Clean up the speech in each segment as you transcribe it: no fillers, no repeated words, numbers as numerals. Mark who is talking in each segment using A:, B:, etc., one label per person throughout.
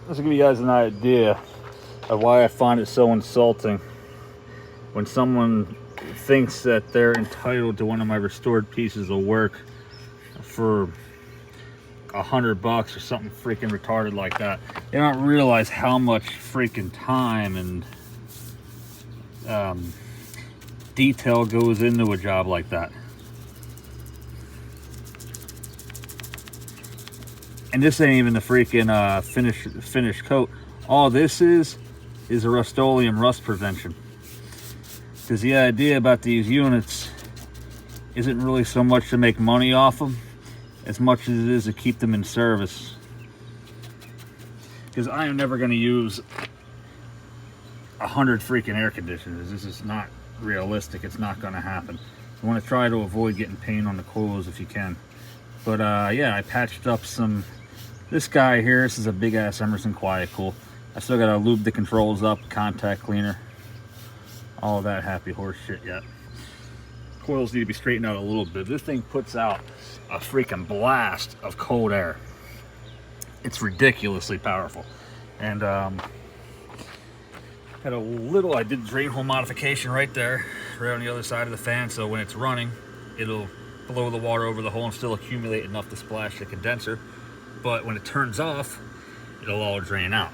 A: This will give you guys an idea of why I find it so insulting when someone thinks that they're entitled to one of my restored pieces of work for $100 or something freaking retarded like that. They don't realize how much freaking time and detail goes into a job like that. And this ain't even the freaking finished coat. All this is a Rust-Oleum rust prevention. Because the idea about these units isn't really so much to make money off them as much as it is to keep them in service. Because I am never going to use 100 freaking air conditioners. This is not realistic. It's not going to happen. You want to try to avoid getting paint on the coils if you can. But yeah, I patched up some. This guy here, this is a big ass Emerson Kool. I still got to lube the controls up, contact cleaner, all of that happy horse shit yet. Coils need to be straightened out a little bit. This thing puts out a freaking blast of cold air. It's ridiculously powerful. And had a little, I did drain hole modification right there, right on the other side of the fan, so when it's running, it'll blow the water over the hole and still accumulate enough to splash the condenser. But when it turns off, it'll all drain out.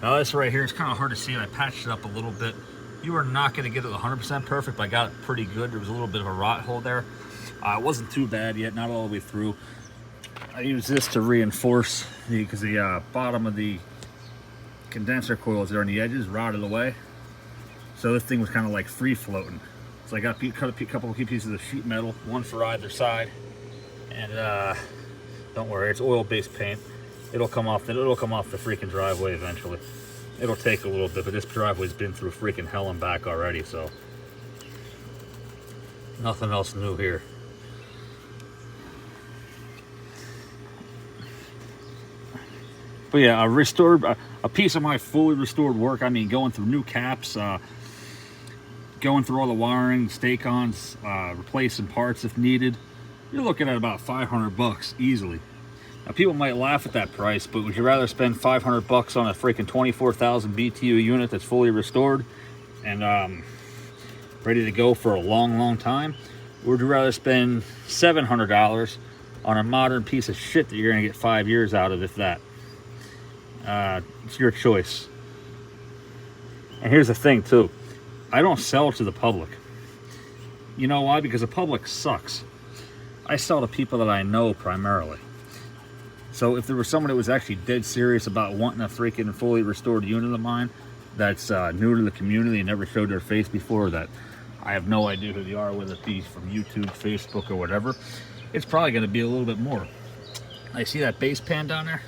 A: Now this right here, it's kind of hard to see, and I patched it up a little bit. You are not going to get it 100% perfect, but I got it pretty good. There was a little bit of a rot hole there. It wasn't too bad yet, not all the way through. I used this to reinforce because the bottom of the condenser coils there on the edges rotted away. So this thing was kind of like free floating. So I got cut a couple of pieces of sheet metal, one for either side. And don't worry, it's oil-based paint. It'll come off the freaking driveway eventually. It'll take a little bit, but this driveway's been through freaking hell and back already, so nothing else new here. But yeah, a piece of my fully restored work. I mean, going through new caps, going through all the wiring, stake-ons, replacing parts if needed. You're looking at about $500 easily. Now, people might laugh at that price, but would you rather spend $500 on a freaking 24,000 BTU unit that's fully restored and ready to go for a long time? Or would you rather spend $700 on a modern piece of shit that you're going to get 5 years out of, if that? It's your choice. And here's the thing, too. I don't sell to the public. You know why? Because the public sucks. I sell to people that I know primarily. So if there was someone that was actually dead serious about wanting a freaking fully restored unit of mine that's new to the community and never showed their face before, that I have no idea who they are, whether it be from YouTube, Facebook, or whatever, it's probably going to be a little bit more. I see that base pan down there?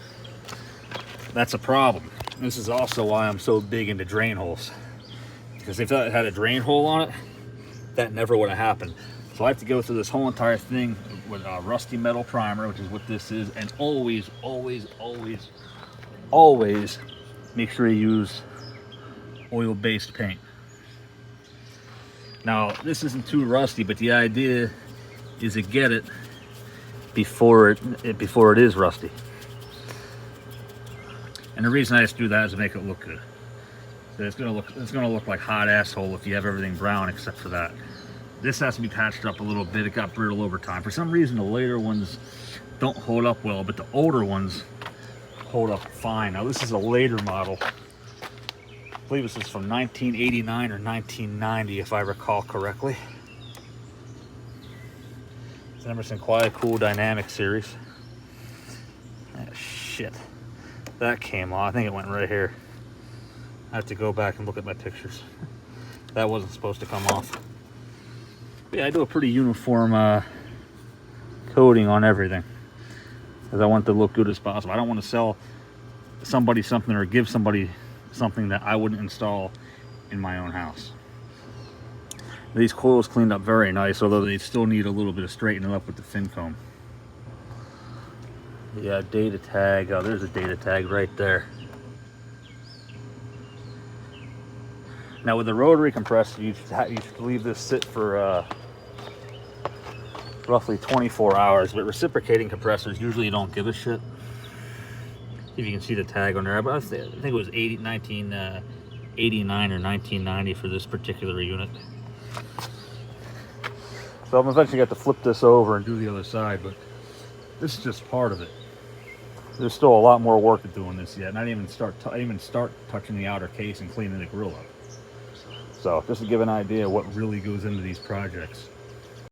A: That's a problem. This is also why I'm so big into drain holes. Because if that had a drain hole on it, that never would have happened. So I have to go through this whole entire thing with a rusty metal primer, which is what this is, and always make sure you use oil-based paint. Now, this isn't too rusty, but the idea is to get it before it is rusty. And the reason I just do that is to make it look good. So it's gonna look like hot asshole if you have everything brown except for that. This has to be patched up a little bit. It got brittle over time. For some reason, the later ones don't hold up well, but the older ones hold up fine. Now, this is a later model. I believe this is from 1989 or 1990, if I recall correctly. It's an Emerson Kool Dynamic series. Ah, shit. That came off. I think it went right here. I have to go back and look at my pictures. That wasn't supposed to come off. But yeah, I do a pretty uniform coating on everything, because I want it to look good as possible. I don't want to sell somebody something or give somebody something that I wouldn't install in my own house. These coils cleaned up very nice, although they still need a little bit of straightening up with the fin comb. Yeah, data tag. Oh, there's a data tag right there. Now with the rotary compressor, you should leave this sit for roughly 24 hours, but reciprocating compressors usually don't give a shit. See if you can see the tag on there. But I think it was 1989 or 1990 for this particular unit. So I'm eventually got to flip this over and do the other side, but this is just part of it. There's still a lot more work to do on this yet, and I didn't even start touching the outer case and cleaning the grill up. So just to give an idea of what really goes into these projects.